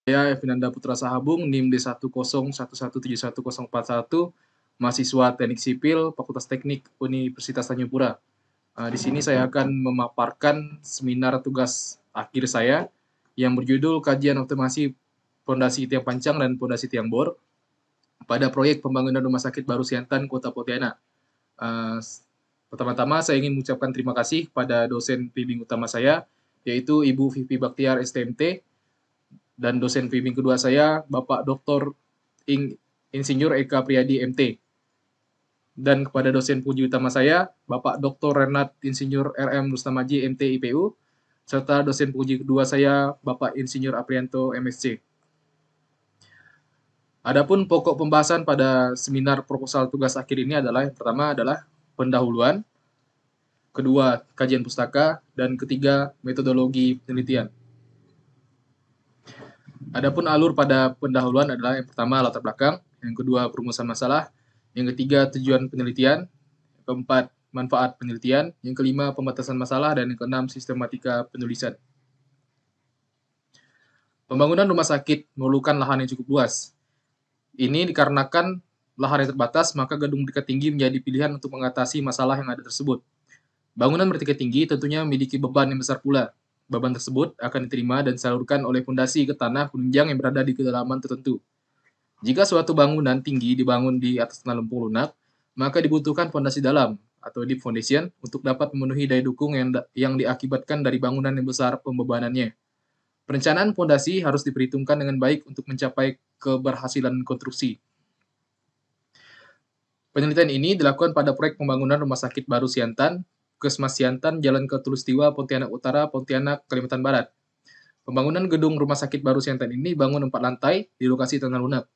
Saya Evinanda Putra Sahabung, NIM D10117141, mahasiswa Teknik Sipil, Fakultas Teknik Universitas Tanjung Pura. Di sini saya akan memaparkan seminar tugas akhir saya yang berjudul Kajian Optimasi Pondasi Tiang Pancang dan Pondasi Tiang Bor pada proyek pembangunan Rumah Sakit Baru Siantan, Kota Pontianak. Pertama-tama saya ingin mengucapkan terima kasih pada dosen pembimbing utama saya, yaitu Ibu Vivi Baktiar STMT, dan dosen pembimbing kedua saya, Bapak Dr. Insinyur Eka Priyadi MT. Dan kepada dosen puji utama saya, Bapak Dr. Renat Insinyur RM Rustamaji MT IPU, serta dosen puji kedua saya, Bapak Insinyur Aprianto MSc. Adapun pokok pembahasan pada seminar proposal tugas akhir ini adalah yang pertama adalah pendahuluan, kedua kajian pustaka, dan ketiga metodologi penelitian. Adapun alur pada pendahuluan adalah yang pertama latar belakang, yang kedua perumusan masalah, yang ketiga tujuan penelitian, yang keempat manfaat penelitian, yang kelima pembatasan masalah, dan yang keenam sistematika penulisan. Pembangunan rumah sakit memerlukan lahan yang cukup luas. Ini dikarenakan lahan yang terbatas, maka gedung bertingkat tinggi menjadi pilihan untuk mengatasi masalah yang ada tersebut. Bangunan bertingkat tinggi tentunya memiliki beban yang besar pula. Beban tersebut akan diterima dan disalurkan oleh fondasi ke tanah penunjang yang berada di kedalaman tertentu. Jika suatu bangunan tinggi dibangun di atas tanah lempung lunak, maka dibutuhkan fondasi dalam atau deep foundation untuk dapat memenuhi daya dukung yang diakibatkan dari bangunan yang besar pembebanannya. Perencanaan fondasi harus diperhitungkan dengan baik untuk mencapai keberhasilan konstruksi. Penelitian ini dilakukan pada proyek pembangunan Rumah Sakit Baru Siantan, Puskesmas Siantan, Jalan Katulistiwa, Pontianak Utara, Pontianak, Kalimantan Barat. Pembangunan gedung Rumah Sakit Baru Siantan ini bangun 4 lantai di lokasi tanah lunak.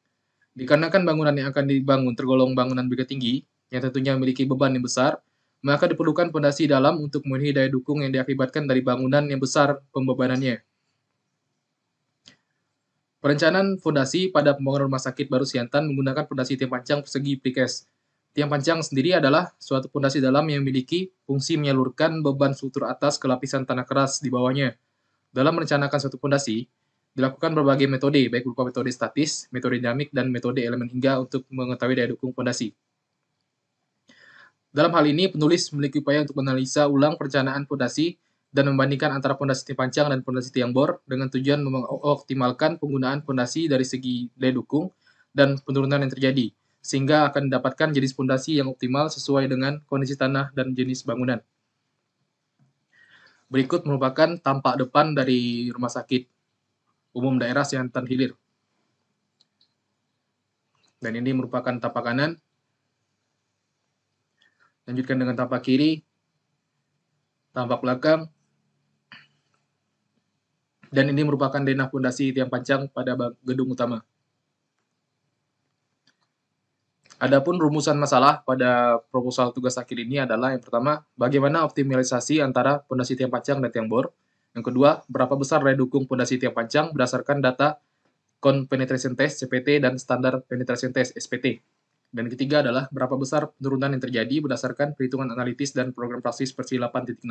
Dikarenakan bangunan yang akan dibangun tergolong bangunan bertingkat tinggi, yang tentunya memiliki beban yang besar, maka diperlukan fondasi dalam untuk memenuhi daya dukung yang diakibatkan dari bangunan yang besar pembebanannya. Perencanaan fondasi pada pembangunan Rumah Sakit Baru Siantan menggunakan fondasi tiang pancang persegi precast. Tiang pancang sendiri adalah suatu fondasi dalam yang memiliki fungsi menyalurkan beban struktur atas ke lapisan tanah keras di bawahnya. Dalam merencanakan suatu fondasi, dilakukan berbagai metode, baik berupa metode statis, metode dinamik, dan metode elemen hingga untuk mengetahui daya dukung fondasi. Dalam hal ini, penulis memiliki upaya untuk menganalisa ulang perencanaan fondasi dan membandingkan antara fondasi tiang pancang dan fondasi tiang bor dengan tujuan mengoptimalkan penggunaan fondasi dari segi daya dukung dan penurunan yang terjadi, sehingga akan didapatkan jenis fondasi yang optimal sesuai dengan kondisi tanah dan jenis bangunan. Berikut merupakan tampak depan dari Rumah Sakit Umum Daerah Siantan Hilir. Dan ini merupakan tampak kanan. Lanjutkan dengan tampak kiri, tampak belakang. Dan ini merupakan denah fondasi tiang pancang pada gedung utama. Adapun rumusan masalah pada proposal tugas akhir ini adalah yang pertama, bagaimana optimalisasi antara fondasi tiang pancang dan tiang bor. Yang kedua, berapa besar daya dukung fondasi tiang pancang berdasarkan data Con Penetration Test CPT dan Standar Penetration Test SPT. Dan ketiga adalah berapa besar penurunan yang terjadi berdasarkan perhitungan analitis dan program praksis versi 8.6.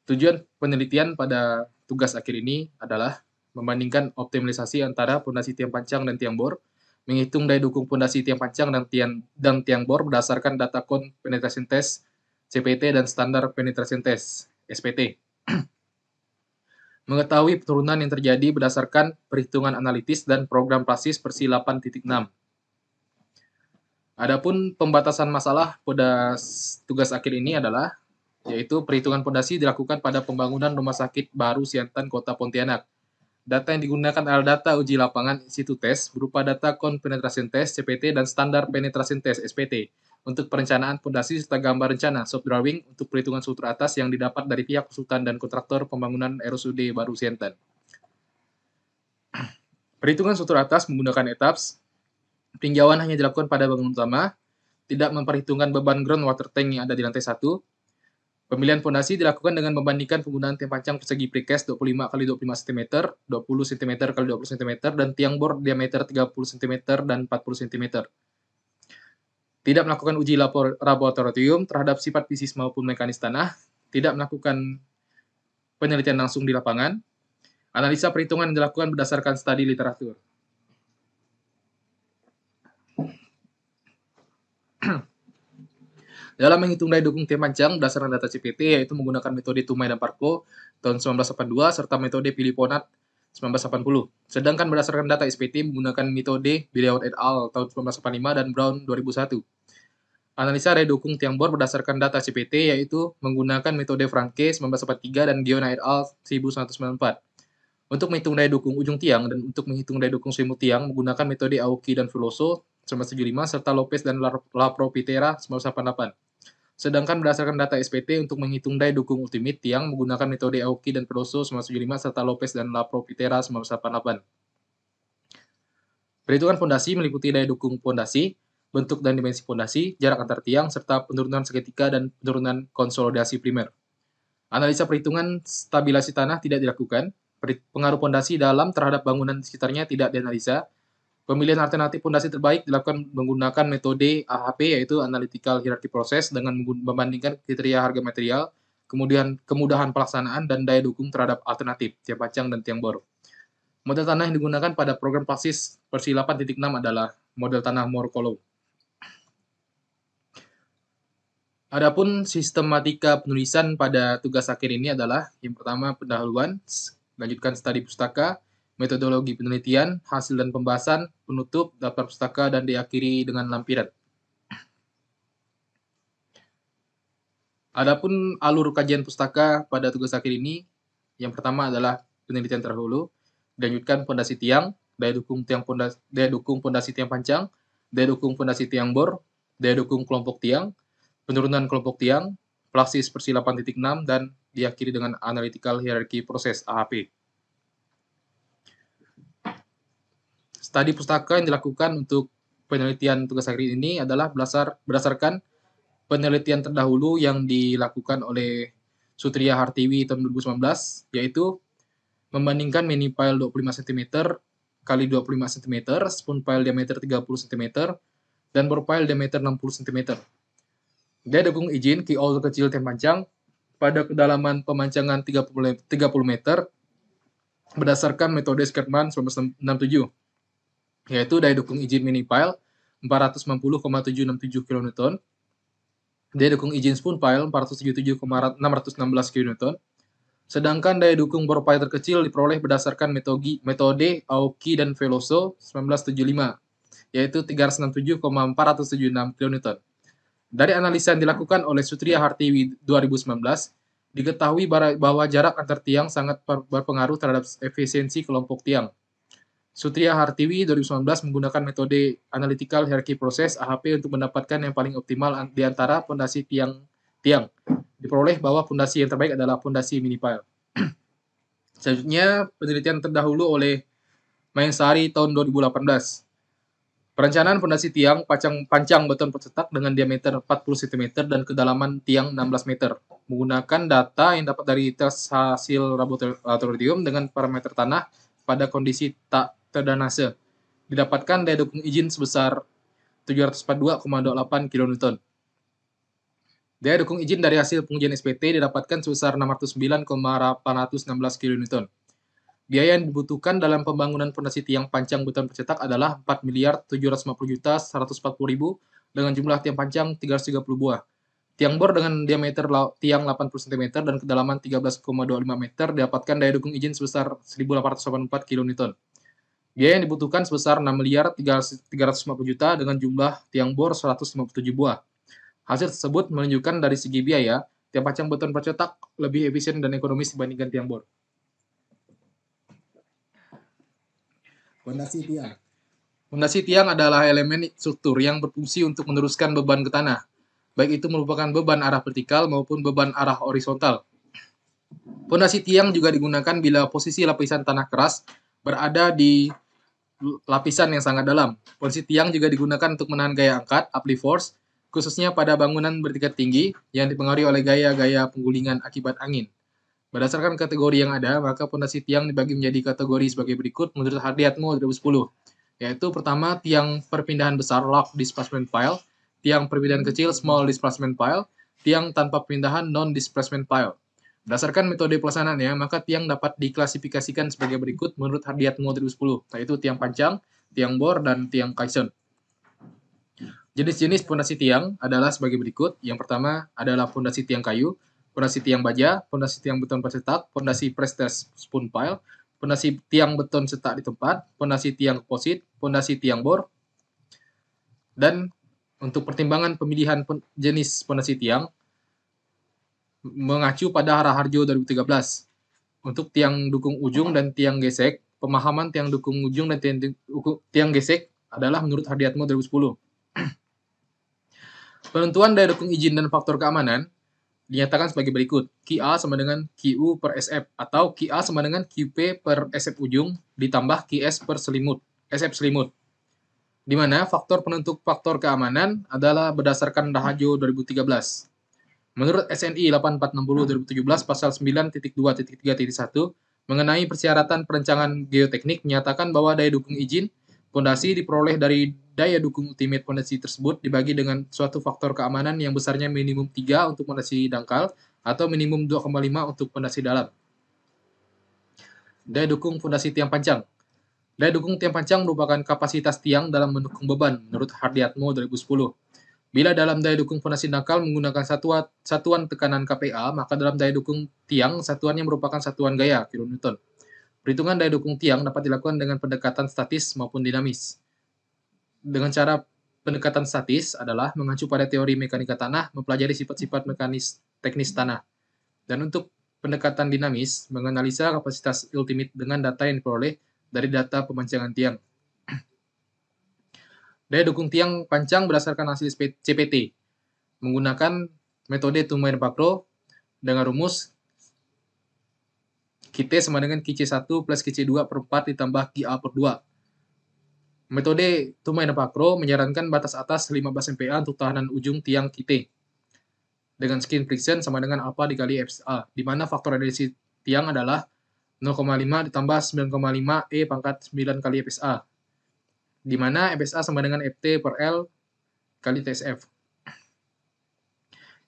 Tujuan penelitian pada tugas akhir ini adalah membandingkan optimalisasi antara fondasi tiang pancang dan tiang bor, menghitung daya dukung fondasi tiang pancang dan tiang bor berdasarkan data Con Penetration Test CPT dan Standar Penetration Test SPT. Mengetahui penurunan yang terjadi berdasarkan perhitungan analitis dan program praksis versi 8.6. Adapun pembatasan masalah pada tugas akhir ini adalah yaitu perhitungan fondasi dilakukan pada pembangunan Rumah Sakit Baru Siantan Kota Pontianak. Data yang digunakan adalah data uji lapangan institut tes berupa data Con Penetration Test CPT dan Standar Penetration Test SPT untuk perencanaan fondasi serta gambar rencana soft drawing untuk perhitungan struktur atas yang didapat dari pihak konsultan dan kontraktor pembangunan RSUD Baru Siantan. Perhitungan struktur atas menggunakan etaps. Tinjauan hanya dilakukan pada bangunan utama, tidak memperhitungkan beban ground water tank yang ada di lantai 1. Pemilihan fondasi dilakukan dengan membandingkan penggunaan tiang pancang persegi precast 25 x 25 cm, 20 cm x 20 cm, dan tiang bor diameter 30 cm dan 40 cm. Tidak melakukan uji laboratorium terhadap sifat fisis maupun mekanis tanah, tidak melakukan penelitian langsung di lapangan. Analisa perhitungan yang dilakukan berdasarkan studi literatur. Dalam menghitung daya dukung tiang panjang berdasarkan data CPT, yaitu menggunakan metode Tumai dan Parko tahun 1982 serta metode Piliponat 1980. Sedangkan berdasarkan data SPT menggunakan metode Bileot et al. Tahun 1985 dan Brown 2001. Analisa daya dukung tiang bor berdasarkan data CPT yaitu menggunakan metode Franke 1943 dan Giona et al. 1994. Untuk menghitung daya dukung ujung tiang dan untuk menghitung daya dukung selimut tiang menggunakan metode Aoki dan Veloso 1975 serta Lopez dan Lapropitera 1988. Sedangkan berdasarkan data SPT untuk menghitung daya dukung ultimate tiang menggunakan metode Aoki dan Veloso 1975 serta Lopez dan Lapropitera 1988. Perhitungan fondasi meliputi daya dukung fondasi, bentuk dan dimensi fondasi, jarak antar tiang, serta penurunan seketika dan penurunan konsolidasi primer. Analisa perhitungan stabilasi tanah tidak dilakukan, pengaruh fondasi dalam terhadap bangunan di sekitarnya tidak dianalisa. Pemilihan alternatif fondasi terbaik dilakukan menggunakan metode AHP yaitu Analytical Hierarchy Process dengan membandingkan kriteria harga material, kemudian kemudahan pelaksanaan dan daya dukung terhadap alternatif tiang panjang dan tiang bor. Model tanah yang digunakan pada program Praxis versi 8.6 adalah model tanah Morcolo. Adapun sistematika penulisan pada tugas akhir ini adalah yang pertama pendahuluan, lanjutkan studi pustaka, metodologi penelitian, hasil dan pembahasan, penutup, daftar pustaka, dan diakhiri dengan lampiran. Adapun alur kajian pustaka pada tugas akhir ini, yang pertama adalah penelitian terdahulu, dilanjutkan fondasi tiang, daya dukung fondasi tiang panjang, daya dukung fondasi tiang bor, daya dukung kelompok tiang, penurunan kelompok tiang, Praxis versi 8.6, dan diakhiri dengan Analytical Hierarchy Process AHP. Studi pustaka yang dilakukan untuk penelitian tugas akhir ini adalah berdasarkan penelitian terdahulu yang dilakukan oleh Sutria Hartiwi tahun 2019, yaitu membandingkan mini pile 25 cm kali 25 cm, spoon pile diameter 30 cm, dan bor pile diameter 60 cm. Daya dukung izin keyhole terkecil tiang panjang pada kedalaman pemancangan 30 meter berdasarkan metode Skerman 1967, yaitu daya dukung izin mini pile 490,767 kN, daya dukung izin spoon pile 477,616 kN, sedangkan daya dukung bor pile terkecil diperoleh berdasarkan metode Aoki dan Veloso 1975, yaitu 367,476 kN. Dari analisa yang dilakukan oleh Sutria Hartiwi 2019, diketahui bahwa jarak antar tiang sangat berpengaruh terhadap efisiensi kelompok tiang. Sutria Hartiwi 2019 menggunakan metode Analytical Hierarchy Process AHP untuk mendapatkan yang paling optimal di antara fondasi tiang. Diperoleh bahwa fondasi yang terbaik adalah fondasi mini pile. Selanjutnya, penelitian terdahulu oleh Mainsari tahun 2018. Perencanaan fondasi tiang panjang beton percetak dengan diameter 40 cm dan kedalaman tiang 16 meter. Menggunakan data yang dapat dari tes hasil laboratorium dengan parameter tanah pada kondisi tak terdrainase. Didapatkan daya dukung izin sebesar 742,28 kN. Daya dukung izin dari hasil pengujian SPT didapatkan sebesar 609,816 kN. Biaya yang dibutuhkan dalam pembangunan fondasi tiang panjang beton percetak adalah 4.750.140.000 dengan jumlah tiang panjang 330 buah. Tiang bor dengan diameter tiang 80 cm dan kedalaman 13,25 meter didapatkan daya dukung izin sebesar 1.884 kN. Biaya yang dibutuhkan sebesar 6.350.000.000 dengan jumlah tiang bor 157 buah. Hasil tersebut menunjukkan dari segi biaya, tiang panjang beton percetak lebih efisien dan ekonomis dibandingkan tiang bor. Fondasi tiang. Fondasi tiang adalah elemen struktur yang berfungsi untuk meneruskan beban ke tanah, baik itu merupakan beban arah vertikal maupun beban arah horizontal. Fondasi tiang juga digunakan bila posisi lapisan tanah keras berada di lapisan yang sangat dalam. Fondasi tiang juga digunakan untuk menahan gaya angkat, uplift force, khususnya pada bangunan bertingkat tinggi yang dipengaruhi oleh gaya-gaya penggulingan akibat angin. Berdasarkan kategori yang ada, maka fondasi tiang dibagi menjadi kategori sebagai berikut menurut Hardiatmo 2010, yaitu pertama tiang perpindahan besar large displacement pile, tiang perpindahan kecil small displacement pile, tiang tanpa perpindahan non displacement pile. Berdasarkan metode pelaksanaannya, maka tiang dapat diklasifikasikan sebagai berikut menurut Hardiatmo 2010, yaitu tiang panjang, tiang bor, dan tiang kaison. Jenis-jenis fondasi tiang adalah sebagai berikut. Yang pertama adalah fondasi tiang kayu, fondasi tiang baja, fondasi tiang beton percetak, fondasi prestes spoon pile, fondasi tiang beton cetak di tempat, fondasi tiang komposit, fondasi tiang bor, dan untuk pertimbangan pemilihan jenis fondasi tiang mengacu pada Raharjo 2013. Untuk tiang dukung ujung dan tiang gesek, pemahaman tiang dukung ujung dan tiang gesek adalah menurut Hardiatmo 2010. Penentuan daya dukung izin dan faktor keamanan dinyatakan sebagai berikut. QA sama dengan QU per SF atau QA sama dengan QP per SF ujung ditambah QS per selimut, SF selimut. Di mana faktor penentu faktor keamanan adalah berdasarkan Raharjo 2013. Menurut SNI 8460 2017 pasal 9.2.3.1 mengenai persyaratan perencanaan geoteknik menyatakan bahwa daya dukung izin fondasi diperoleh dari daya dukung ultimate fondasi tersebut dibagi dengan suatu faktor keamanan yang besarnya minimum 3 untuk fondasi dangkal atau minimum 2,5 untuk fondasi dalam. Daya dukung fondasi tiang panjang. Daya dukung tiang panjang merupakan kapasitas tiang dalam mendukung beban menurut Hardiatmo 2010. Bila dalam daya dukung fondasi dangkal menggunakan satuan tekanan kPa, maka dalam daya dukung tiang satuannya merupakan satuan gaya kilonewton. Perhitungan daya dukung tiang dapat dilakukan dengan pendekatan statis maupun dinamis. Dengan cara pendekatan statis adalah mengacu pada teori mekanika tanah, mempelajari sifat-sifat mekanis teknis tanah. Dan untuk pendekatan dinamis, menganalisa kapasitas ultimate dengan data yang diperoleh dari data pemancangan tiang. Daya dukung tiang panjang berdasarkan hasil CPT menggunakan metode Tummer-Bakro dengan rumus QT sama dengan QC1 plus QC2 per 4 ditambah QA per 2. Metode Tummer-Bakro menyarankan batas atas 15 MPa untuk tahanan ujung tiang QT dengan skin friction sama dengan alpha dikali FSA, di mana faktor radiasi tiang adalah 0,5 ditambah 9,5 E pangkat 9 kali FSA, di mana FSA sama dengan FT per L kali TSF.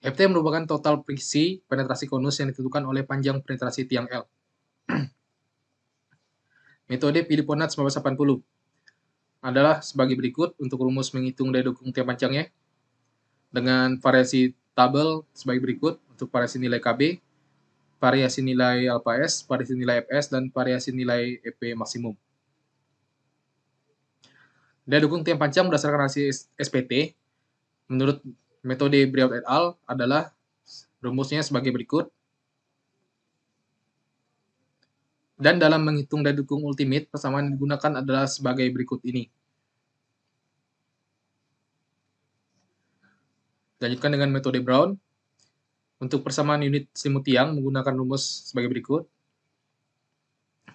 FT merupakan total friksi penetrasi konus yang ditentukan oleh panjang penetrasi tiang L. Metode Philipponat 1980 adalah sebagai berikut untuk rumus menghitung daya dukung tiang panjangnya dengan variasi tabel sebagai berikut untuk variasi nilai KB, variasi nilai alpha S, variasi nilai Fs, dan variasi nilai EP maksimum. Daya dukung tiang panjang berdasarkan hasil SPT menurut metode Briot et al. Adalah rumusnya sebagai berikut. Dan dalam menghitung daya dukung ultimate, persamaan yang digunakan adalah sebagai berikut ini. Lanjutkan dengan metode Brown. Untuk persamaan unit selimut tiang menggunakan rumus sebagai berikut.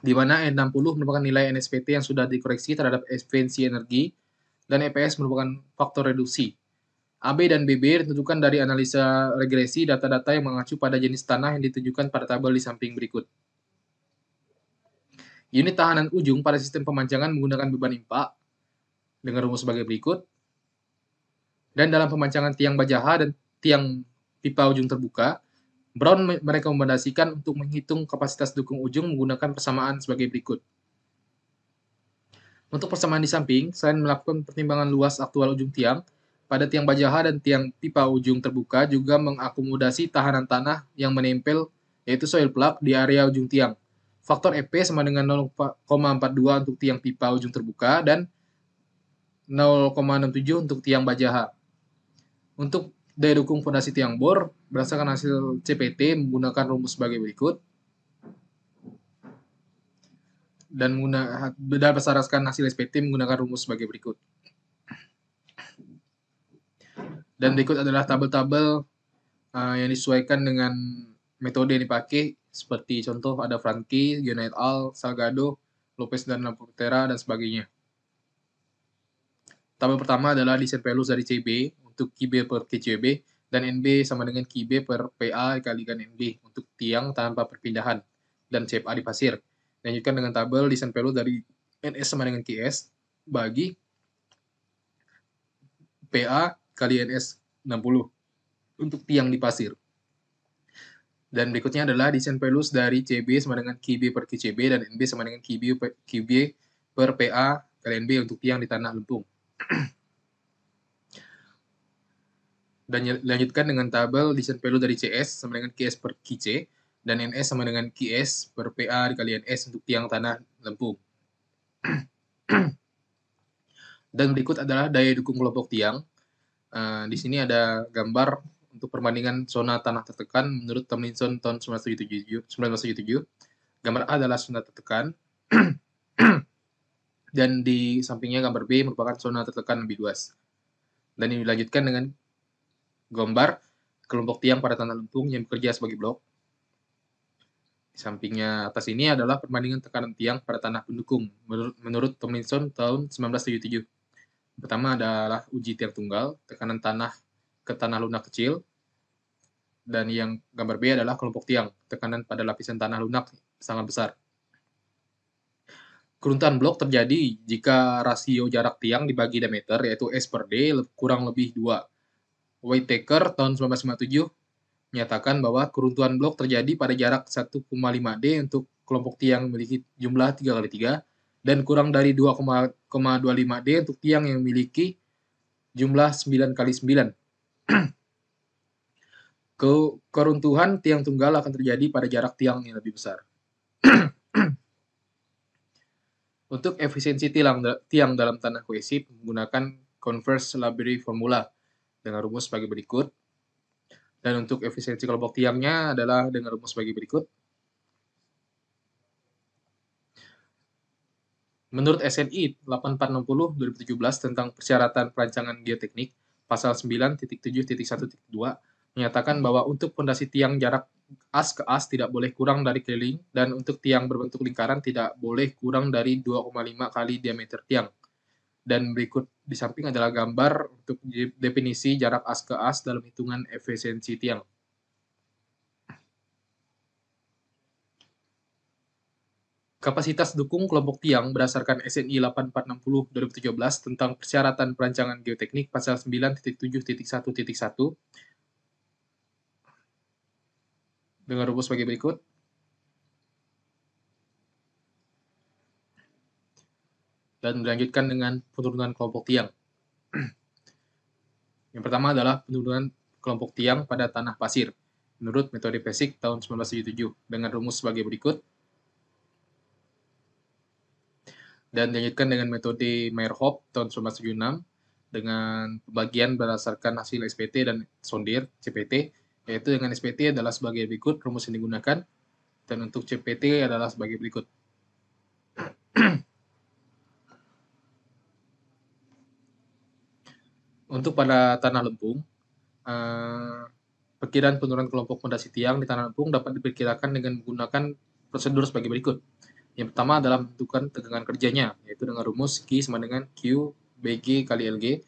Di mana N60 merupakan nilai NSPT yang sudah dikoreksi terhadap efisiensi energi, dan EPS merupakan faktor reduksi. AB dan BB ditentukan dari analisa regresi data-data yang mengacu pada jenis tanah yang ditunjukkan pada tabel di samping berikut. Unit tahanan ujung pada sistem pemancangan menggunakan beban impak dengan rumus sebagai berikut. Dan dalam pemancangan tiang bajaha dan tiang pipa ujung terbuka, Brown merekomendasikan untuk menghitung kapasitas dukung ujung menggunakan persamaan sebagai berikut. Untuk persamaan di samping, selain melakukan pertimbangan luas aktual ujung tiang, pada tiang bajaha dan tiang pipa ujung terbuka juga mengakomodasi tahanan tanah yang menempel, yaitu soil plug, di area ujung tiang. Faktor EP sama dengan 0,42 untuk tiang pipa ujung terbuka dan 0,67 untuk tiang bajaha. Untuk daya dukung fondasi tiang bor, berdasarkan hasil CPT menggunakan rumus sebagai berikut. Dan berdasarkan hasil SPT menggunakan rumus sebagai berikut. Dan berikut adalah tabel-tabel yang disesuaikan dengan metode yang dipakai, seperti contoh ada Franky, Giona et al., Salgado, Lopez dan Laportera, dan sebagainya. Tabel pertama adalah desain pelus dari CB untuk QB per KCB, dan NB sama dengan QB per PA dikalikan NB untuk tiang tanpa perpindahan, dan CFA di pasir. Lanjutkan dengan tabel desain pelus dari NS sama dengan QS bagi PA kali NS 60 untuk tiang di pasir. Dan berikutnya adalah desain pelus dari CB sama dengan QB per QCB dan NB sama dengan QB per PA kali NB untuk tiang di tanah lempung. Dan lanjutkan dengan tabel desain pelus dari CS sama dengan QS per QC dan NS sama dengan QS per PA dikali NS untuk tiang tanah lempung. Dan berikut adalah daya dukung kelompok tiang. Di sini ada gambar untuk perbandingan zona tanah tertekan menurut Tomlinson tahun 1977. Gambar A adalah zona tertekan, dan di sampingnya gambar B merupakan zona tertekan lebih luas. Dan ini dilanjutkan dengan gambar kelompok tiang pada tanah lempung yang bekerja sebagai blok. Di sampingnya atas ini adalah perbandingan tekanan tiang pada tanah pendukung menurut Tomlinson tahun 1977. Pertama adalah uji tiang tunggal, tekanan tanah ke tanah lunak kecil, dan yang gambar B adalah kelompok tiang, tekanan pada lapisan tanah lunak sangat besar. Keruntuhan blok terjadi jika rasio jarak tiang dibagi diameter, yaitu S per D, kurang lebih 2. Whittaker tahun 1957 menyatakan bahwa keruntuhan blok terjadi pada jarak 1,5 D untuk kelompok tiang memiliki jumlah 3x3, dan kurang dari 2,25 D untuk tiang yang memiliki jumlah 9x9. Keruntuhan tiang tunggal akan terjadi pada jarak tiang yang lebih besar. Untuk efisiensi tiang dalam tanah kohesif menggunakan Converse-Labrie formula dengan rumus sebagai berikut. Dan untuk efisiensi kelompok tiangnya adalah dengan rumus sebagai berikut. Menurut SNI 8460 2017 tentang persyaratan perancangan geoteknik, pasal 9.7.1.2 menyatakan bahwa untuk fondasi tiang jarak as ke as tidak boleh kurang dari keliling, dan untuk tiang berbentuk lingkaran tidak boleh kurang dari 2,5 kali diameter tiang. Dan berikut di samping adalah gambar untuk definisi jarak as ke as dalam hitungan efisiensi tiang. Kapasitas dukung kelompok tiang berdasarkan SNI 8460 2017 tentang persyaratan perancangan geoteknik pasal 9.7.1.1 dengan rumus sebagai berikut. Dan dilanjutkan dengan penurunan kelompok tiang. Yang pertama adalah penurunan kelompok tiang pada tanah pasir menurut metode Pesik tahun 1977 dengan rumus sebagai berikut. Dan dilanjutkan dengan metode Meyerhof tahun 1976 dengan pembagian berdasarkan hasil SPT dan sondir CPT, yaitu dengan SPT adalah sebagai berikut rumus yang digunakan, dan untuk CPT adalah sebagai berikut. Untuk pada tanah lempung, perkiraan penurunan kelompok fondasi tiang di tanah lempung dapat diperkirakan dengan menggunakan prosedur sebagai berikut. Yang pertama adalah menentukan tegangan kerjanya, yaitu dengan rumus Q sama dengan Q BG kali LG.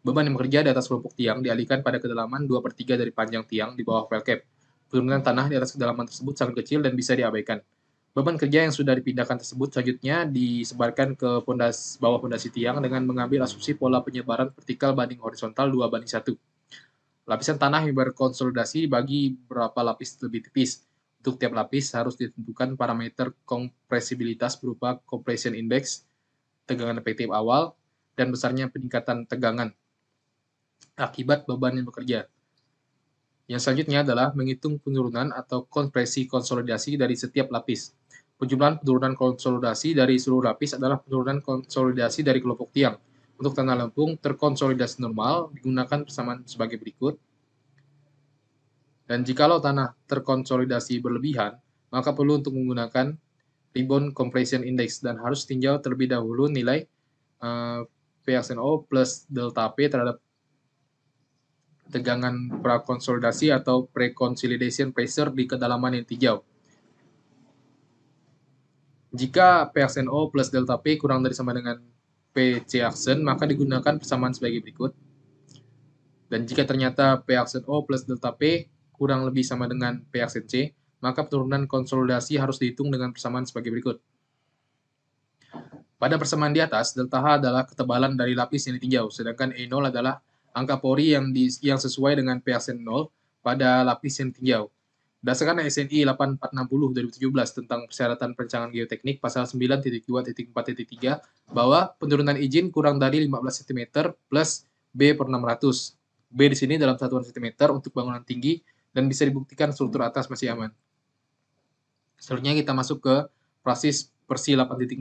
Beban yang bekerja di atas kelompok tiang dialihkan pada kedalaman 2/3 dari panjang tiang di bawah well cap. Penurunan tanah di atas kedalaman tersebut sangat kecil dan bisa diabaikan. Beban kerja yang sudah dipindahkan tersebut selanjutnya disebarkan ke bawah fondasi tiang dengan mengambil asumsi pola penyebaran vertikal banding horizontal 2:1. Lapisan tanah yang berkonsolidasi dibagi beberapa lapis lebih tipis. Untuk tiap lapis harus ditentukan parameter kompresibilitas berupa compression index, tegangan efektif awal, dan besarnya peningkatan tegangan akibat beban yang bekerja. Yang selanjutnya adalah menghitung penurunan atau kompresi konsolidasi dari setiap lapis. Penjumlahan penurunan konsolidasi dari seluruh lapis adalah penurunan konsolidasi dari kelompok tiang. Untuk tanah lempung terkonsolidasi normal digunakan persamaan sebagai berikut. Dan jikalau tanah terkonsolidasi berlebihan, maka perlu untuk menggunakan rebound compression index dan harus tinjau terlebih dahulu nilai PXNO plus delta P terhadap tegangan prakonsolidasi atau pre-consolidation pressure di kedalaman yang tinjau. Jika PXNO plus delta P kurang dari sama dengan PC action, maka digunakan persamaan sebagai berikut. Dan jika ternyata PXNO plus delta P kurang lebih sama dengan PXNC, maka penurunan konsolidasi harus dihitung dengan persamaan sebagai berikut. Pada persamaan di atas, delta H adalah ketebalan dari lapis yang ditinjau, sedangkan E0 adalah angka pori yang sesuai dengan PXN0 pada lapis yang ditinjau. Berdasarkan SNI 8460 2017 tentang persyaratan perencanaan geoteknik pasal 9.2.4.3 bahwa penurunan izin kurang dari 15 cm plus B per 600. B di sini dalam satuan cm untuk bangunan tinggi dan bisa dibuktikan struktur atas masih aman. Selanjutnya kita masuk ke Praxis versi 8.6.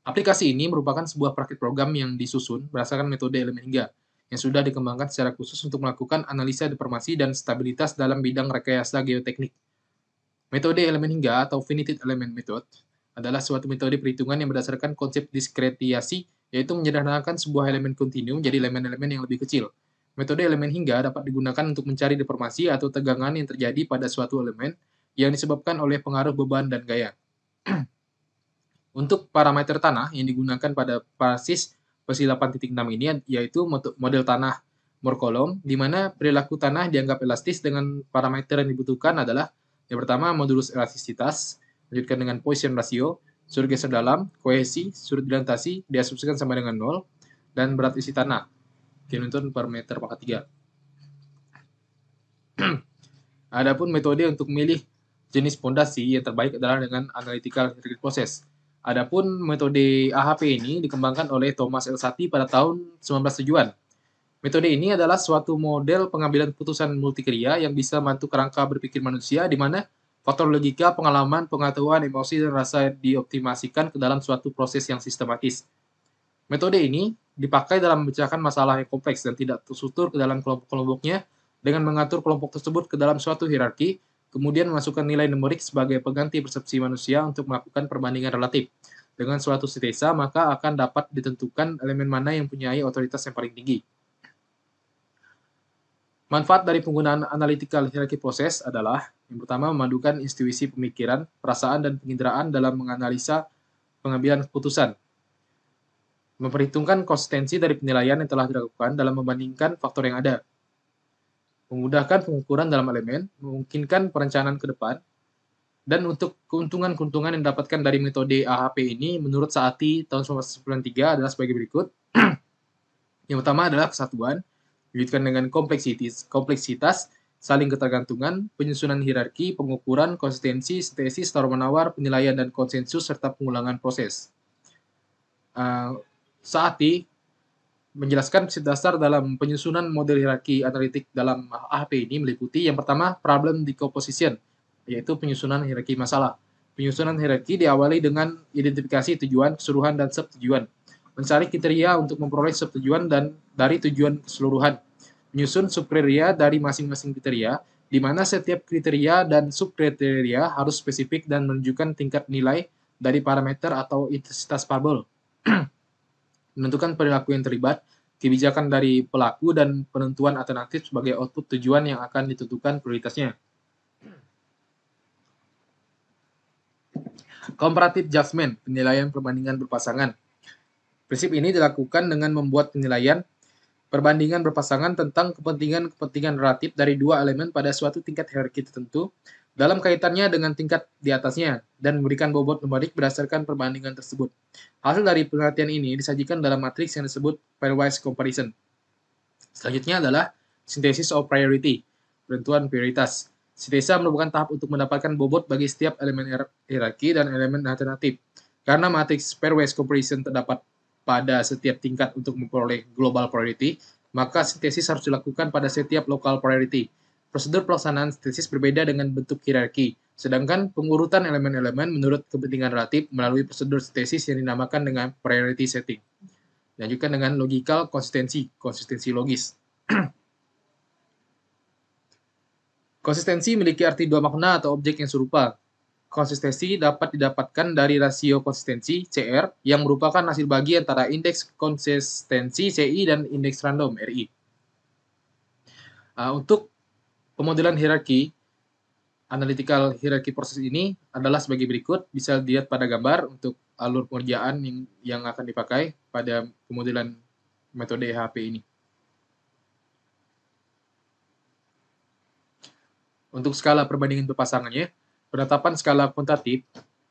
Aplikasi ini merupakan sebuah praktik program yang disusun berdasarkan metode elemen hingga yang sudah dikembangkan secara khusus untuk melakukan analisa deformasi dan stabilitas dalam bidang rekayasa geoteknik. Metode elemen hingga atau finite element method adalah suatu metode perhitungan yang berdasarkan konsep diskretiasi, yaitu menyederhanakan sebuah elemen kontinu menjadi elemen-elemen yang lebih kecil. Metode elemen hingga dapat digunakan untuk mencari deformasi atau tegangan yang terjadi pada suatu elemen yang disebabkan oleh pengaruh beban dan gaya. Untuk parameter tanah yang digunakan pada Praxis versi 8.6 ini yaitu model tanah Morkolom, di mana perilaku tanah dianggap elastis dengan parameter yang dibutuhkan adalah yang pertama modulus elastisitas, lanjutkan dengan Poisson ratio, surut geser dalam, kohesi, surut dilantasi diasumsikan sama dengan 0, dan berat isi tanah, kilonewton per meter pangkat 3. Adapun metode untuk memilih jenis pondasi yang terbaik adalah dengan analytical hierarchical process. Adapun metode AHP ini dikembangkan oleh Thomas Elsati pada tahun 1970-an. Metode ini adalah suatu model pengambilan keputusan multikria yang bisa membantu kerangka berpikir manusia di mana faktor logika, pengalaman, pengetahuan, emosi, dan rasa dioptimasikan ke dalam suatu proses yang sistematis. Metode ini dipakai dalam memecahkan masalah yang kompleks dan tidak terstruktur ke dalam kelompok-kelompoknya dengan mengatur kelompok tersebut ke dalam suatu hierarki, kemudian memasukkan nilai numerik sebagai pengganti persepsi manusia untuk melakukan perbandingan relatif. Dengan suatu sintesa, maka akan dapat ditentukan elemen mana yang mempunyai otoritas yang paling tinggi. Manfaat dari penggunaan analytical hierarchy process adalah yang pertama memadukan intuisi pemikiran, perasaan, dan penginderaan dalam menganalisa pengambilan keputusan. Memperhitungkan konsistensi dari penilaian yang telah dilakukan dalam membandingkan faktor yang ada. Memudahkan pengukuran dalam elemen, memungkinkan perencanaan ke depan, dan untuk keuntungan-keuntungan yang didapatkan dari metode AHP ini menurut Saati tahun 1993 adalah sebagai berikut. Yang pertama adalah kesatuan, diwujudkan dengan kompleksitas, saling ketergantungan, penyusunan hierarki, pengukuran, konsistensi, sintesis, tawar-menawar, penilaian dan konsensus, serta pengulangan proses. Saati menjelaskan prinsip dasar dalam penyusunan model hierarki analitik dalam AHP ini meliputi yang pertama problem decomposition, yaitu penyusunan hierarki masalah. Penyusunan hierarki diawali dengan identifikasi tujuan, keseluruhan, dan subtujuan. Mencari kriteria untuk memperoleh subtujuan dan dari tujuan keseluruhan. Menyusun subkriteria dari masing-masing kriteria, di mana setiap kriteria dan subkriteria harus spesifik dan menunjukkan tingkat nilai dari parameter atau intensitas variabel. Menentukan perilaku yang terlibat, kebijakan dari pelaku, dan penentuan alternatif sebagai output tujuan yang akan ditentukan prioritasnya. Comparative judgment, penilaian perbandingan berpasangan. Prinsip ini dilakukan dengan membuat penilaian perbandingan berpasangan tentang kepentingan relatif dari dua elemen pada suatu tingkat hierarki tertentu dalam kaitannya dengan tingkat di atasnya dan memberikan bobot numerik berdasarkan perbandingan tersebut. Hasil dari penelitian ini disajikan dalam matriks yang disebut pairwise comparison. Selanjutnya adalah synthesis of priority, penentuan prioritas. Sintesa merupakan tahap untuk mendapatkan bobot bagi setiap elemen hierarki dan elemen alternatif. Karena matriks pairwise comparison terdapat pada setiap tingkat untuk memperoleh global priority, maka sintesis harus dilakukan pada setiap local priority. Prosedur pelaksanaan sintesis berbeda dengan bentuk hierarki, sedangkan pengurutan elemen-elemen menurut kepentingan relatif melalui prosedur sintesis yang dinamakan dengan priority setting. Dilanjutkan dengan logical konsistensi logis. Konsistensi memiliki arti dua makna atau objek yang serupa. Konsistensi dapat didapatkan dari rasio konsistensi, CR, yang merupakan hasil bagi antara indeks konsistensi, CI, dan indeks random, RI. Untuk pemodelan hierarki, analytical hierarchy proses ini adalah sebagai berikut. Bisa dilihat pada gambar untuk alur pengerjaan yang akan dipakai pada pemodelan metode EHP ini. Untuk skala perbandingan berpasangannya, penetapan skala kuantitatif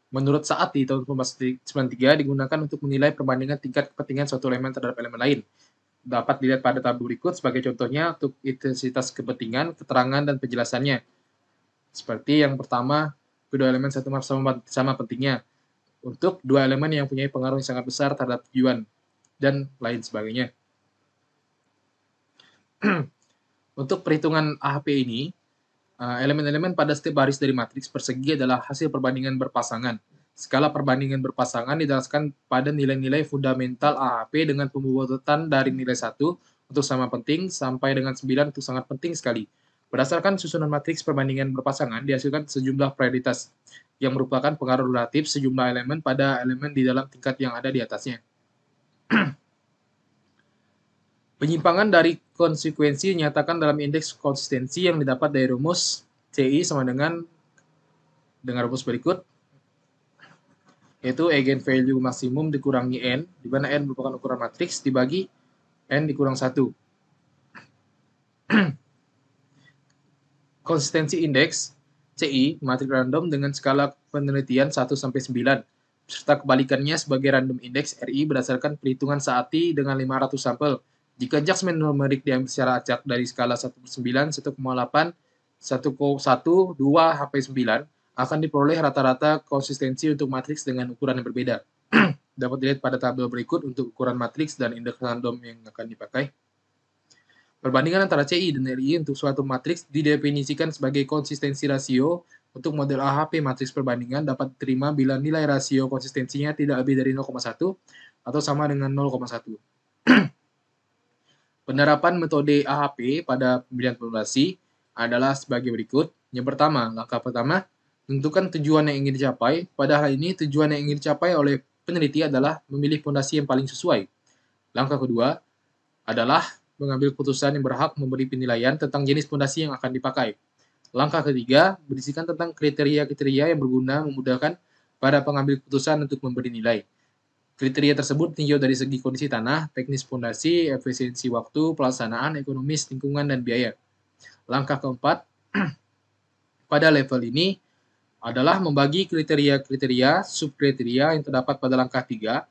menurut Saati tahun 1993 digunakan untuk menilai perbandingan tingkat kepentingan suatu elemen terhadap elemen lain. Dapat dilihat pada tabel berikut sebagai contohnya untuk intensitas kepentingan, keterangan, dan penjelasannya. Seperti yang pertama, kedua elemen sama pentingnya untuk dua elemen yang punya pengaruh yang sangat besar terhadap tujuan, dan lain sebagainya. Untuk perhitungan AHP ini, elemen-elemen pada setiap baris dari matriks persegi adalah hasil perbandingan berpasangan. Skala perbandingan berpasangan didasarkan pada nilai-nilai fundamental AHP dengan pembuatan dari nilai 1 untuk sama penting sampai dengan 9 untuk sangat penting sekali. Berdasarkan susunan matriks perbandingan berpasangan, dihasilkan sejumlah prioritas yang merupakan pengaruh relatif sejumlah elemen pada elemen di dalam tingkat yang ada di atasnya. Penyimpangan dari konsekuensi dinyatakan dalam indeks konsistensi yang didapat dari rumus CI sama dengan rumus berikut, yaitu eigenvalue maksimum dikurangi N, di mana N merupakan ukuran matriks, dibagi N dikurang 1. Konsistensi indeks CI, matriks random dengan skala penelitian 1 sampai 9, serta kebalikannya sebagai random index RI berdasarkan perhitungan SAATI dengan 500 sampel. Jika adjustment numerik diambil secara acak dari skala 1/9, 1,8, 1, 2 sampai 9, akan diperoleh rata-rata konsistensi untuk matriks dengan ukuran yang berbeda. Dapat dilihat pada tabel berikut untuk ukuran matriks dan indeks random yang akan dipakai. Perbandingan antara CI dan RI untuk suatu matriks didefinisikan sebagai konsistensi rasio. Untuk model AHP matriks perbandingan dapat diterima bila nilai rasio konsistensinya tidak lebih dari 0,1 atau sama dengan 0,1. Penerapan metode AHP pada pemilihan populasi adalah sebagai berikut. Yang pertama, langkah pertama, tentukan tujuan yang ingin dicapai. Pada hal ini, tujuan yang ingin dicapai oleh peneliti adalah memilih fondasi yang paling sesuai. Langkah kedua adalah mengambil keputusan yang berhak memberi penilaian tentang jenis fondasi yang akan dipakai. Langkah ketiga, berisikan tentang kriteria-kriteria yang berguna memudahkan para pengambil keputusan untuk memberi nilai. Kriteria tersebut tinjau dari segi kondisi tanah, teknis fondasi, efisiensi waktu, pelaksanaan, ekonomis, lingkungan, dan biaya. Langkah keempat, pada level ini adalah membagi kriteria-kriteria, subkriteria yang terdapat pada langkah 3.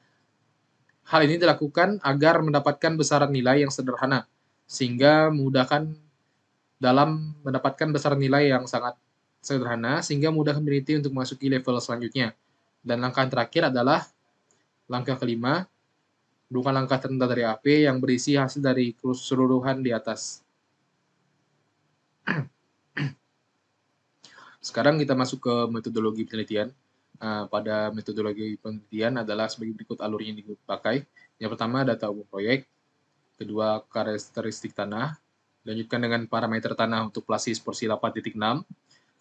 Hal ini dilakukan agar mendapatkan besaran nilai yang sederhana, sehingga memudahkan dalam mendapatkan besaran nilai yang sangat sederhana, sehingga mudah peneliti untuk memasuki level selanjutnya. Dan langkah terakhir adalah langkah kelima, bukan langkah terendah dari AP yang berisi hasil dari keseluruhan di atas. Sekarang kita masuk ke metodologi penelitian. Pada metodologi penelitian adalah sebagai berikut alurnya yang dipakai. Yang pertama, data umum proyek. Kedua, karakteristik tanah. Lanjutkan dengan parameter tanah untuk plasis porsi 8.6.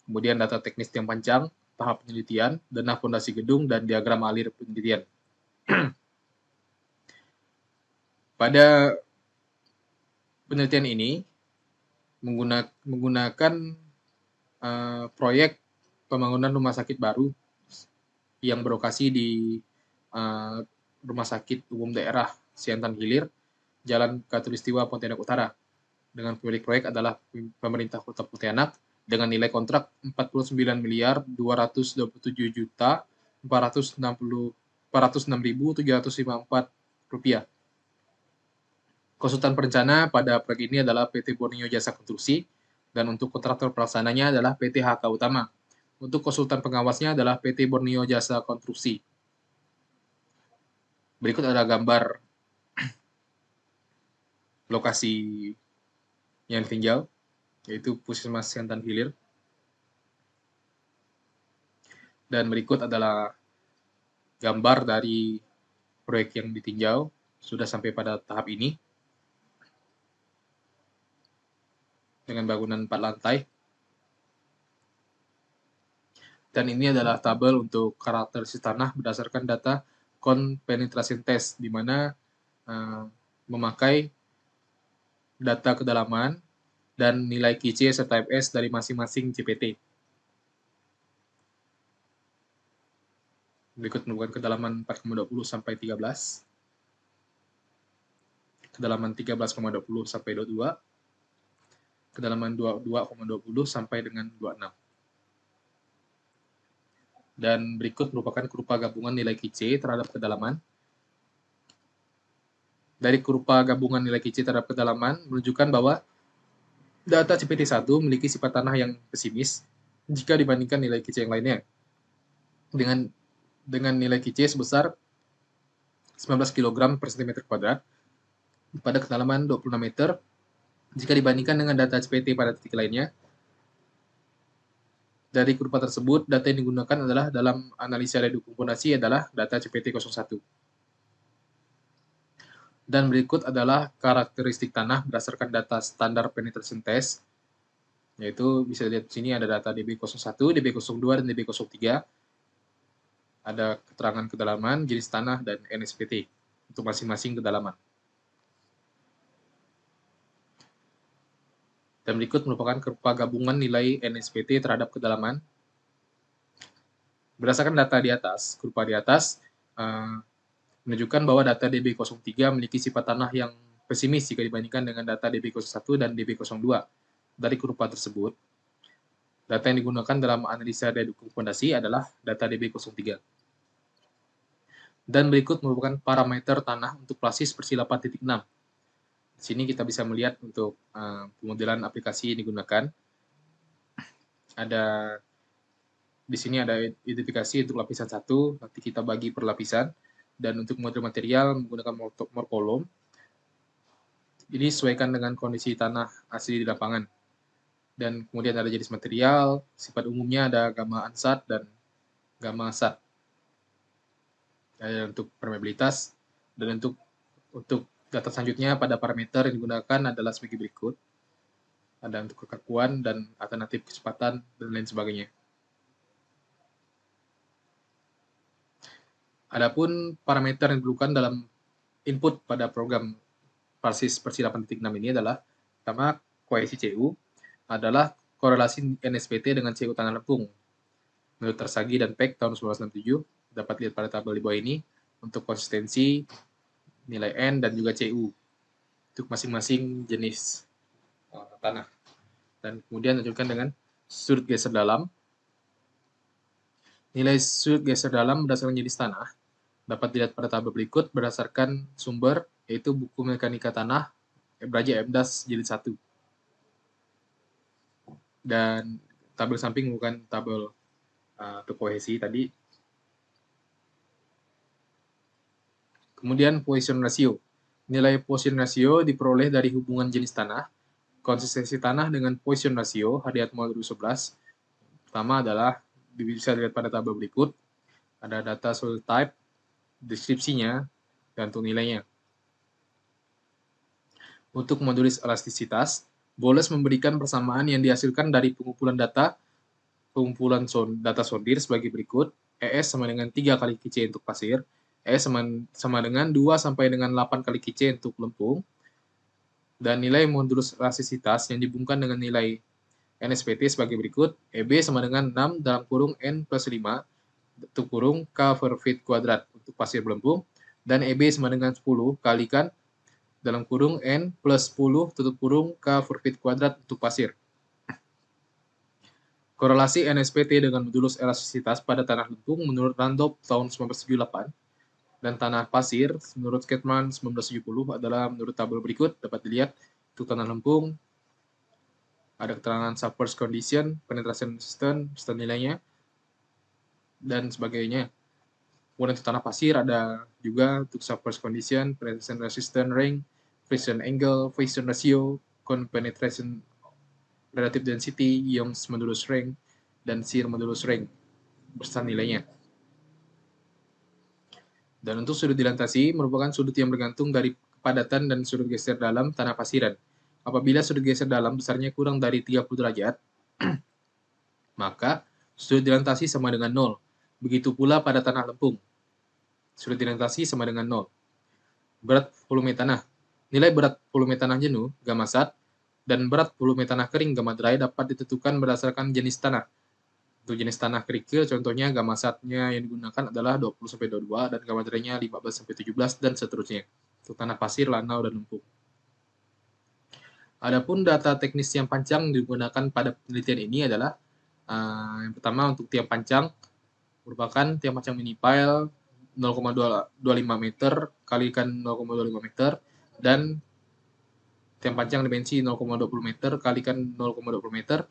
Kemudian data teknis tiang panjang, tahap penelitian, dana fondasi gedung, dan diagram alir penelitian. Pada penelitian ini menggunakan proyek pembangunan rumah sakit baru yang berlokasi di Rumah Sakit Umum Daerah Siantan Hilir, Jalan Katulistiwa, Pontianak Utara. Dengan pemilik proyek adalah pemerintah Kota Pontianak dengan nilai kontrak 49.207.406.754 rupiah. Konsultan perencana pada proyek ini adalah PT Borneo Jasa Konstruksi, dan untuk kontraktor pelaksananya adalah PT HK Utama. Untuk konsultan pengawasnya adalah PT Borneo Jasa Konstruksi. Berikut ada gambar lokasi yang ditinjau, yaitu Puskesmas Siantan Hilir. Dan berikut adalah gambar dari proyek yang ditinjau, sudah sampai pada tahap ini. Dengan bangunan 4 lantai. Dan ini adalah tabel untuk karakteristik tanah berdasarkan data penetration test, di mana memakai data kedalaman dan nilai QC serta FS dari masing-masing CPT. Berikut merupakan kedalaman 4,20 sampai 13, kedalaman 13,20 sampai 22, kedalaman 22,20 sampai dengan 26. Dan berikut merupakan kurva gabungan nilai QC terhadap kedalaman. Dari kurva gabungan nilai QC terhadap kedalaman menunjukkan bahwa data CPT1 memiliki sifat tanah yang pesimis, jika dibandingkan nilai KC yang lainnya. Dengan nilai KC sebesar 19 kg per cm kuadrat pada kedalaman 26 meter, jika dibandingkan dengan data HPT pada titik lainnya. Dari kurva tersebut, data yang digunakan adalah dalam analisa redukung fondasi adalah data CPT-01. Dan berikut adalah karakteristik tanah berdasarkan data standar penetration test, yaitu bisa dilihat di sini ada data DB01, DB02, dan DB03. Ada keterangan kedalaman, jenis tanah, dan NSPT untuk masing-masing kedalaman. Dan berikut merupakan kurva gabungan nilai NSPT terhadap kedalaman. Berdasarkan data di atas, kurva di atas menunjukkan bahwa data DB03 memiliki sifat tanah yang pesimis jika dibandingkan dengan data DB01 dan DB02. Dari kurva tersebut, data yang digunakan dalam analisa daya dukung fondasi adalah data DB03. Dan berikut merupakan parameter tanah untuk plasis Persila 4.6. Di sini kita bisa melihat untuk pemodelan aplikasi yang digunakan. Di sini ada identifikasi untuk lapisan 1, nanti kita bagi per lapisan. Dan untuk model material menggunakan morkolom. Ini sesuaikan dengan kondisi tanah asli di lapangan. Dan kemudian ada jenis material, sifat umumnya ada gamma ansat dan gamma sat. Untuk permeabilitas, dan untuk data selanjutnya pada parameter yang digunakan adalah sebagai berikut. Ada untuk kekakuan dan alternatif kecepatan dan lain sebagainya. Adapun parameter yang diperlukan dalam input pada program PARSIS Persila 8.6 ini adalah pertama kohesi CU adalah korelasi NSPT dengan CU tanah lempung. Menurut Tersagi dan Peck tahun 1967, dapat lihat pada tabel di bawah ini untuk konsistensi nilai N dan juga CU untuk masing-masing jenis tanah. Dan kemudian lanjutkan dengan sudut geser dalam. Nilai sudut geser dalam berdasarkan jenis tanah dapat dilihat pada tabel berikut berdasarkan sumber, yaitu buku Mekanika Tanah, Braja Emdas jilid 1. Dan tabel samping bukan tabel kohesi tadi. Kemudian position ratio. Nilai position ratio diperoleh dari hubungan jenis tanah, konsistensi tanah dengan position ratio Hadiatmo 2011. Pertama adalah bisa dilihat pada tabel berikut. Ada data soil type, deskripsinya, dan untuk nilainya. Untuk modulis elastisitas, Boles memberikan persamaan yang dihasilkan dari pengumpulan data sortir sebagai berikut. ES sama dengan 3 kali KC untuk pasir, ES sama dengan 2 sampai dengan 8 kali KC untuk lempung, dan nilai modulus elastisitas yang dihubungkan dengan nilai NSPT sebagai berikut. EB sama dengan 6 dalam kurung N plus 5 tutup kurung K per feet kuadrat untuk pasir belempung, dan EB sama dengan 10 kalikan dalam kurung N plus 10 tutup kurung K per feet kuadrat untuk pasir. Korelasi NSPT dengan modulus elastisitas pada tanah lempung menurut Randolph tahun 1978 dan tanah pasir menurut Sketman 1970 adalah menurut tabel berikut. Dapat dilihat untuk tanah lempung ada keterangan submerged condition, penetration resistance, serta nilainya, dan sebagainya. Kemudian untuk tanah pasir ada juga untuk submerged condition, penetration resistance range, friction angle, friction ratio, penetration relative density, Young's modulus range, dan shear modulus range beserta nilainya. Dan untuk sudut dilantasi merupakan sudut yang bergantung dari kepadatan dan sudut geser dalam tanah pasiran. Apabila sudut geser dalam besarnya kurang dari 30 derajat, maka sudut dilantasi sama dengan 0. Begitu pula pada tanah lempung. Sudut dilantasi sama dengan 0. Berat volume tanah. Nilai berat volume tanah jenuh, gamma sat, dan berat volume tanah kering, gamma dry, dapat ditentukan berdasarkan jenis tanah. Untuk jenis tanah kerikil, contohnya gamma satnya yang digunakan adalah 20-22 dan gamma dry-nya 15-17 dan seterusnya. Untuk tanah pasir, lanau, dan lempung. Adapun data teknis tiang pancang digunakan pada penelitian ini adalah yang pertama untuk tiang pancang merupakan tiang pancang mini pile 0,25 meter kalikan 0,25 meter dan tiang pancang dimensi 0,20 meter kalikan 0,20 meter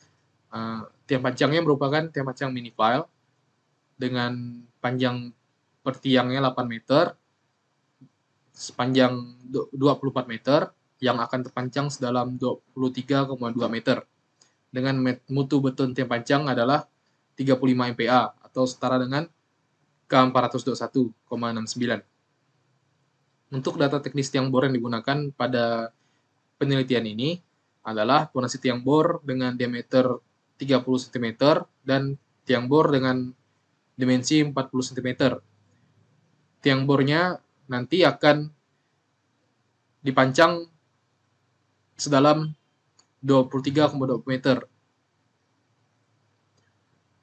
Tiang panjangnya merupakan tiang panjang mini file dengan panjang per tiangnya 8 meter, sepanjang 24 meter, yang akan terpancang sedalam 23,2 meter. Dengan mutu beton tiang panjang adalah 35 MPa atau setara dengan K421,69. Untuk data teknis tiang bor yang digunakan pada penelitian ini adalah pondasi tiang bor dengan diameter 30 cm dan tiang bor dengan dimensi 40 cm. Tiang bornya nanti akan dipancang sedalam 23,2 meter.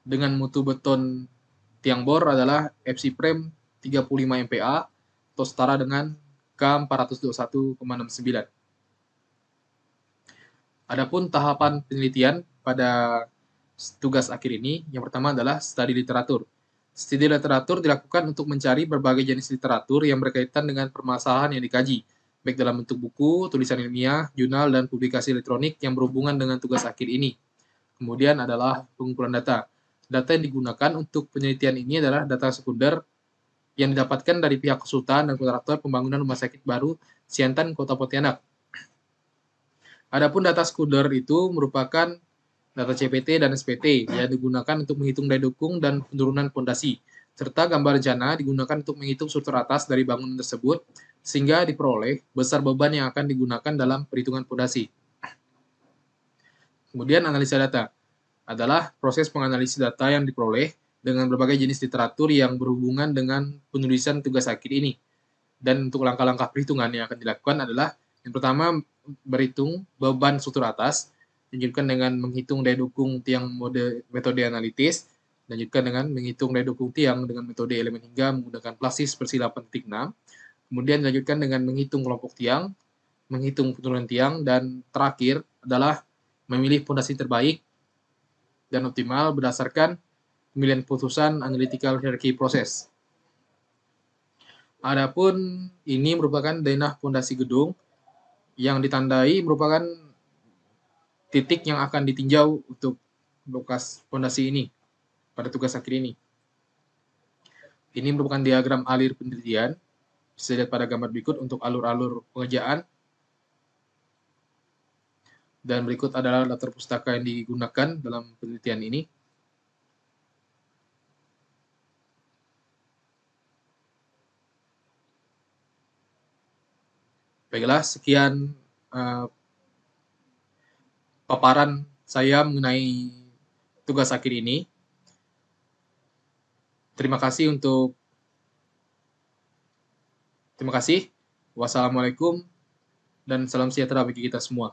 Dengan mutu beton tiang bor adalah FC frame 35 MPa atau setara dengan K421,69. Adapun tahapan penelitian pada tugas akhir ini, yang pertama adalah studi literatur. Studi literatur dilakukan untuk mencari berbagai jenis literatur yang berkaitan dengan permasalahan yang dikaji, baik dalam bentuk buku, tulisan ilmiah, jurnal, dan publikasi elektronik yang berhubungan dengan tugas akhir ini. Kemudian adalah pengumpulan data. Data yang digunakan untuk penelitian ini adalah data sekunder yang didapatkan dari pihak konsultan dan kontraktor pembangunan rumah sakit baru Siantan, Kota Pontianak. Adapun data sekunder itu merupakan data CPT dan SPT yang digunakan untuk menghitung daya dukung dan penurunan pondasi, serta gambar rencana digunakan untuk menghitung struktur atas dari bangunan tersebut sehingga diperoleh besar beban yang akan digunakan dalam perhitungan pondasi. Kemudian analisa data adalah proses penganalisis data yang diperoleh dengan berbagai jenis literatur yang berhubungan dengan penulisan tugas akhir ini. Dan untuk langkah-langkah perhitungan yang akan dilakukan adalah yang pertama berhitung beban struktur atas, lanjutkan dengan menghitung daya dukung tiang metode analitis, lanjutkan dengan menghitung daya dukung tiang dengan metode elemen hingga menggunakan Plasis versi 8.6, kemudian dilanjutkan dengan menghitung kelompok tiang, menghitung penurunan tiang, dan terakhir adalah memilih pondasi terbaik dan optimal berdasarkan pemilihan putusan analytical hierarchy process. Adapun ini merupakan denah pondasi gedung yang ditandai merupakan titik yang akan ditinjau untuk lokasi pondasi ini pada tugas akhir ini. Ini merupakan diagram alir penelitian. Bisa lihat pada gambar berikut untuk alur-alur pengerjaan. Dan berikut adalah latar pustaka yang digunakan dalam penelitian ini. Baiklah, sekian paparan saya mengenai tugas akhir ini. Terima kasih. Wassalamualaikum dan salam sejahtera bagi kita semua.